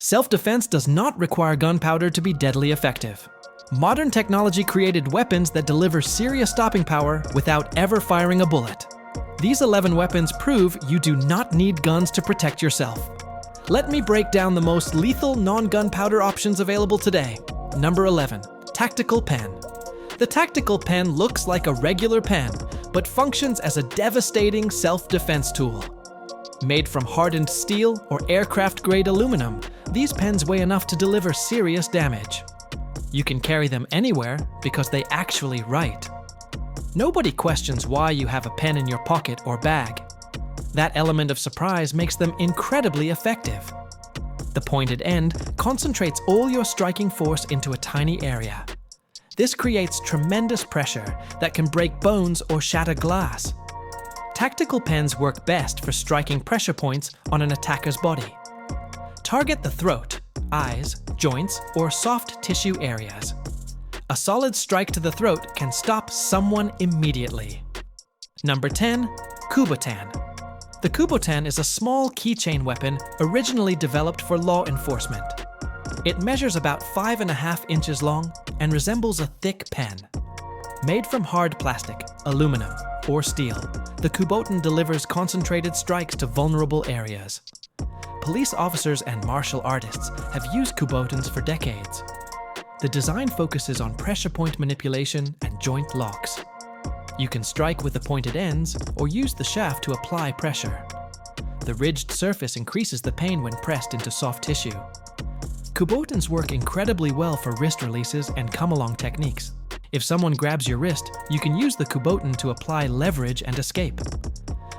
Self-defense does not require gunpowder to be deadly effective. Modern technology created weapons that deliver serious stopping power without ever firing a bullet. These 11 weapons prove you do not need guns to protect yourself. Let me break down the most lethal non-gunpowder options available today. Number 11. Tactical pen. The tactical pen looks like a regular pen, but functions as a devastating self-defense tool. Made from hardened steel or aircraft-grade aluminum, these pens weigh enough to deliver serious damage. You can carry them anywhere because they actually write. Nobody questions why you have a pen in your pocket or bag. That element of surprise makes them incredibly effective. The pointed end concentrates all your striking force into a tiny area. This creates tremendous pressure that can break bones or shatter glass. Tactical pens work best for striking pressure points on an attacker's body. Target the throat, eyes, joints, or soft tissue areas. A solid strike to the throat can stop someone immediately. Number 10. Kubotan. The Kubotan is a small keychain weapon originally developed for law enforcement. It measures about 5.5 inches long and resembles a thick pen. Made from hard plastic, aluminum, or steel, the Kubotan delivers concentrated strikes to vulnerable areas. Police officers and martial artists have used Kubotans for decades. The design focuses on pressure point manipulation and joint locks. You can strike with the pointed ends or use the shaft to apply pressure. The ridged surface increases the pain when pressed into soft tissue. Kubotans work incredibly well for wrist releases and come-along techniques. If someone grabs your wrist, you can use the Kubotan to apply leverage and escape.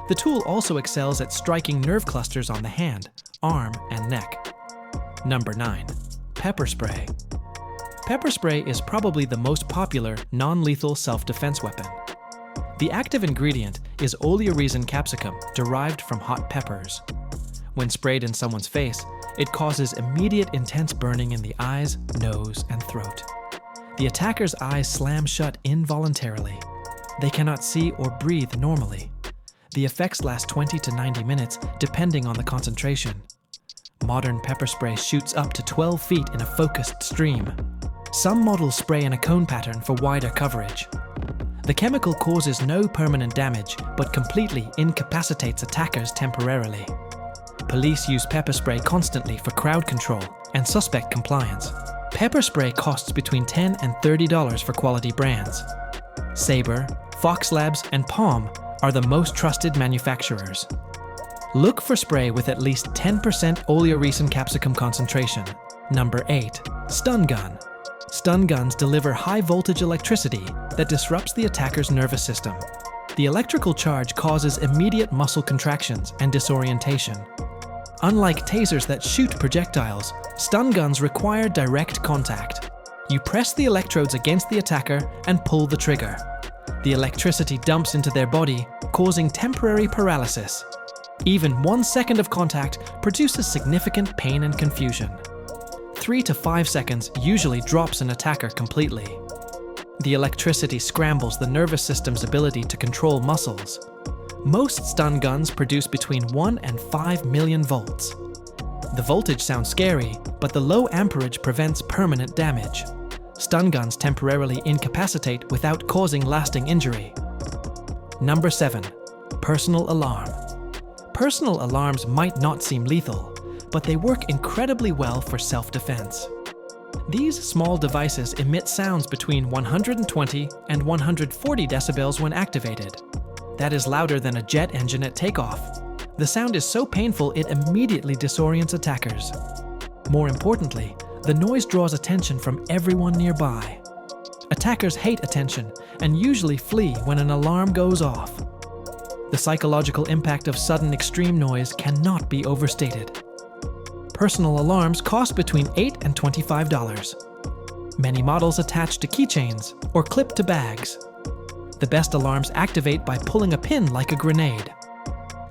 The tool also excels at striking nerve clusters on the hand, arm, and neck. Number 9. Pepper spray. Pepper spray is probably the most popular non-lethal self-defense weapon. The active ingredient is oleoresin capsicum derived from hot peppers. When sprayed in someone's face, it causes immediate intense burning in the eyes, nose, and throat. The attacker's eyes slam shut involuntarily. They cannot see or breathe normally. The effects last 20 to 90 minutes, depending on the concentration. Modern pepper spray shoots up to 12 feet in a focused stream. Some models spray in a cone pattern for wider coverage. The chemical causes no permanent damage, but completely incapacitates attackers temporarily. Police use pepper spray constantly for crowd control and suspect compliance. Pepper spray costs between $10 and $30 for quality brands. Sabre, Fox Labs, and Palm are the most trusted manufacturers. Look for spray with at least 10% oleoresin capsicum concentration. Number 8. Stun gun. Stun guns deliver high-voltage electricity that disrupts the attacker's nervous system. The electrical charge causes immediate muscle contractions and disorientation. Unlike tasers that shoot projectiles, stun guns require direct contact. You press the electrodes against the attacker and pull the trigger. The electricity dumps into their body, causing temporary paralysis. Even 1 second of contact produces significant pain and confusion. 3 to 5 seconds usually drops an attacker completely. The electricity scrambles the nervous system's ability to control muscles. Most stun guns produce between 1 and 5 million volts. The voltage sounds scary, but the low amperage prevents permanent damage. Stun guns temporarily incapacitate without causing lasting injury. Number 7. Personal alarm. Personal alarms might not seem lethal, but they work incredibly well for self-defense. These small devices emit sounds between 120 and 140 decibels when activated. That is louder than a jet engine at takeoff. The sound is so painful it immediately disorients attackers. More importantly, the noise draws attention from everyone nearby. Attackers hate attention and usually flee when an alarm goes off. The psychological impact of sudden extreme noise cannot be overstated. Personal alarms cost between $8 and $25. Many models attach to keychains or clip to bags. The best alarms activate by pulling a pin like a grenade.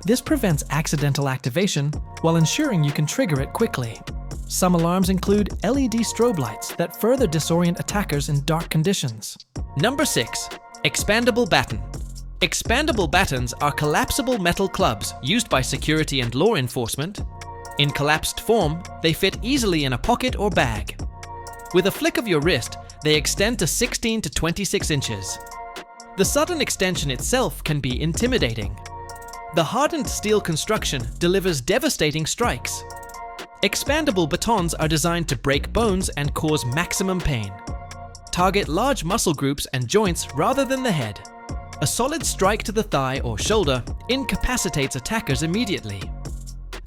This prevents accidental activation while ensuring you can trigger it quickly. Some alarms include LED strobe lights that further disorient attackers in dark conditions. Number 6. Expandable Baton. Expandable batons are collapsible metal clubs used by security and law enforcement. In collapsed form, they fit easily in a pocket or bag. With a flick of your wrist, they extend to 16 to 26 inches. The sudden extension itself can be intimidating. The hardened steel construction delivers devastating strikes. Expandable batons are designed to break bones and cause maximum pain. Target large muscle groups and joints rather than the head. A solid strike to the thigh or shoulder incapacitates attackers immediately.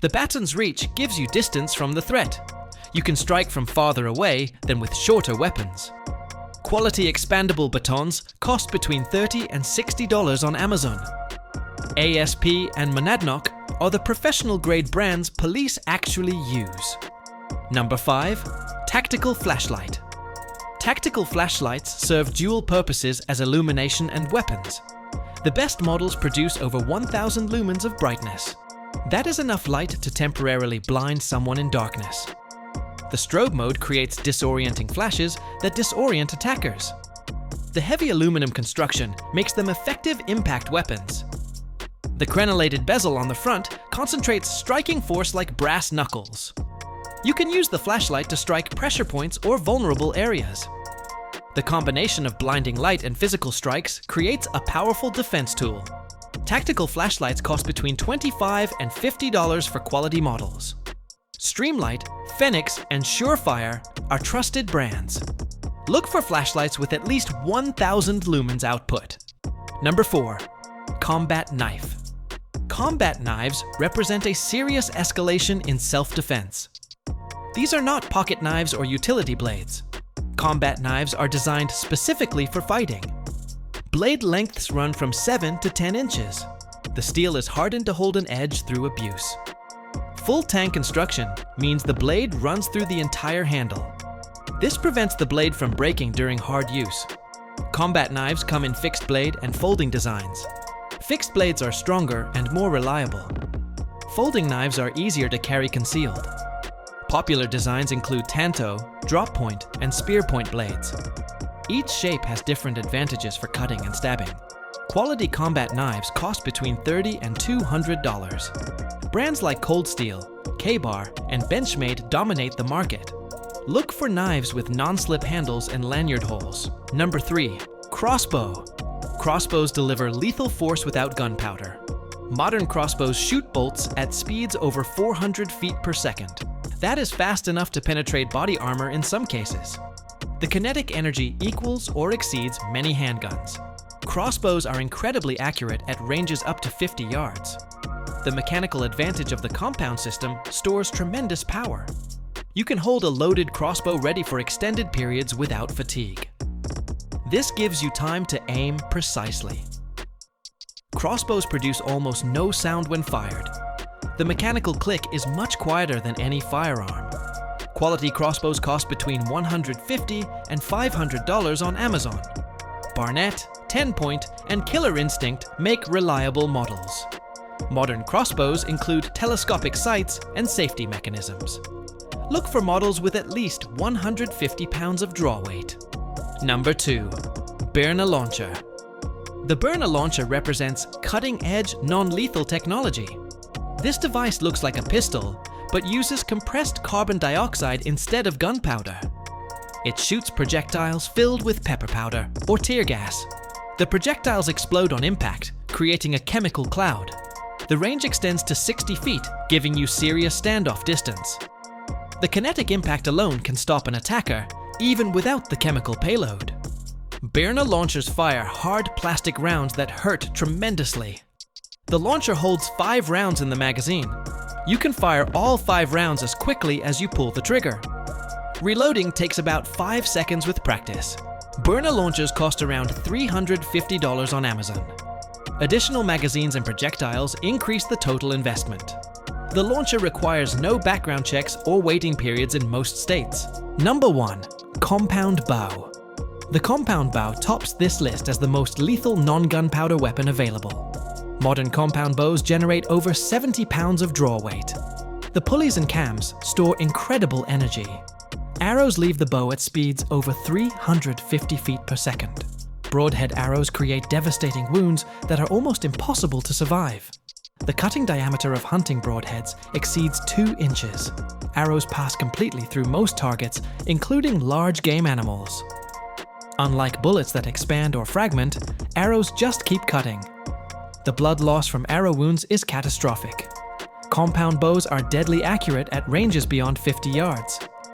The baton's reach gives you distance from the threat. You can strike from farther away than with shorter weapons. Quality expandable batons cost between $30 and $60 on Amazon. ASP and Monadnock are the professional-grade brands police actually use. Number 5. Tactical flashlight. Tactical flashlights serve dual purposes as illumination and weapons. The best models produce over 1,000 lumens of brightness. That is enough light to temporarily blind someone in darkness. The strobe mode creates disorienting flashes that disorient attackers. The heavy aluminum construction makes them effective impact weapons. The crenellated bezel on the front concentrates striking force like brass knuckles. You can use the flashlight to strike pressure points or vulnerable areas. The combination of blinding light and physical strikes creates a powerful defense tool. Tactical flashlights cost between $25 and $50 for quality models. Streamlight, Phoenix, and Surefire are trusted brands. Look for flashlights with at least 1,000 lumens output. Number 4. Combat knife. Combat knives represent a serious escalation in self-defense. These are not pocket knives or utility blades. Combat knives are designed specifically for fighting. Blade lengths run from 7 to 10 inches. The steel is hardened to hold an edge through abuse. Full tank construction means the blade runs through the entire handle. This prevents the blade from breaking during hard use. Combat knives come in fixed blade and folding designs. Fixed blades are stronger and more reliable. Folding knives are easier to carry concealed. Popular designs include tanto, drop point, and spear point blades. Each shape has different advantages for cutting and stabbing. Quality combat knives cost between $30 and $200. Brands like Cold Steel, K-Bar, and Benchmade dominate the market. Look for knives with non-slip handles and lanyard holes. Number 3. Crossbow. Crossbows deliver lethal force without gunpowder. Modern crossbows shoot bolts at speeds over 400 feet per second. That is fast enough to penetrate body armor in some cases. The kinetic energy equals or exceeds many handguns. Crossbows are incredibly accurate at ranges up to 50 yards. The mechanical advantage of the compound system stores tremendous power. You can hold a loaded crossbow ready for extended periods without fatigue. This gives you time to aim precisely. Crossbows produce almost no sound when fired. The mechanical click is much quieter than any firearm. Quality crossbows cost between $150 and $500 on Amazon. Barnett, 10-Point, and Killer Instinct make reliable models. Modern crossbows include telescopic sights and safety mechanisms. Look for models with at least 150 pounds of draw weight. Number 2. Byrna Launcher. The Byrna Launcher represents cutting-edge, non-lethal technology. This device looks like a pistol, but uses compressed carbon dioxide instead of gunpowder. It shoots projectiles filled with pepper powder or tear gas. The projectiles explode on impact, creating a chemical cloud. The range extends to 60 feet, giving you serious standoff distance. The kinetic impact alone can stop an attacker, even without the chemical payload. Byrna launchers fire hard plastic rounds that hurt tremendously. The launcher holds 5 rounds in the magazine. You can fire all 5 rounds as quickly as you pull the trigger. Reloading takes about 5 seconds with practice. Byrna launchers cost around $350 on Amazon. Additional magazines and projectiles increase the total investment. The launcher requires no background checks or waiting periods in most states. Number 1. Compound Bow. The compound bow tops this list as the most lethal non-gunpowder weapon available. Modern compound bows generate over 70 pounds of draw weight. The pulleys and cams store incredible energy. Arrows leave the bow at speeds over 350 feet per second. Broadhead arrows create devastating wounds that are almost impossible to survive. The cutting diameter of hunting broadheads exceeds 2 inches. Arrows pass completely through most targets, including large game animals. Unlike bullets that expand or fragment, arrows just keep cutting. The blood loss from arrow wounds is catastrophic. Compound bows are deadly accurate at ranges beyond 50 yards.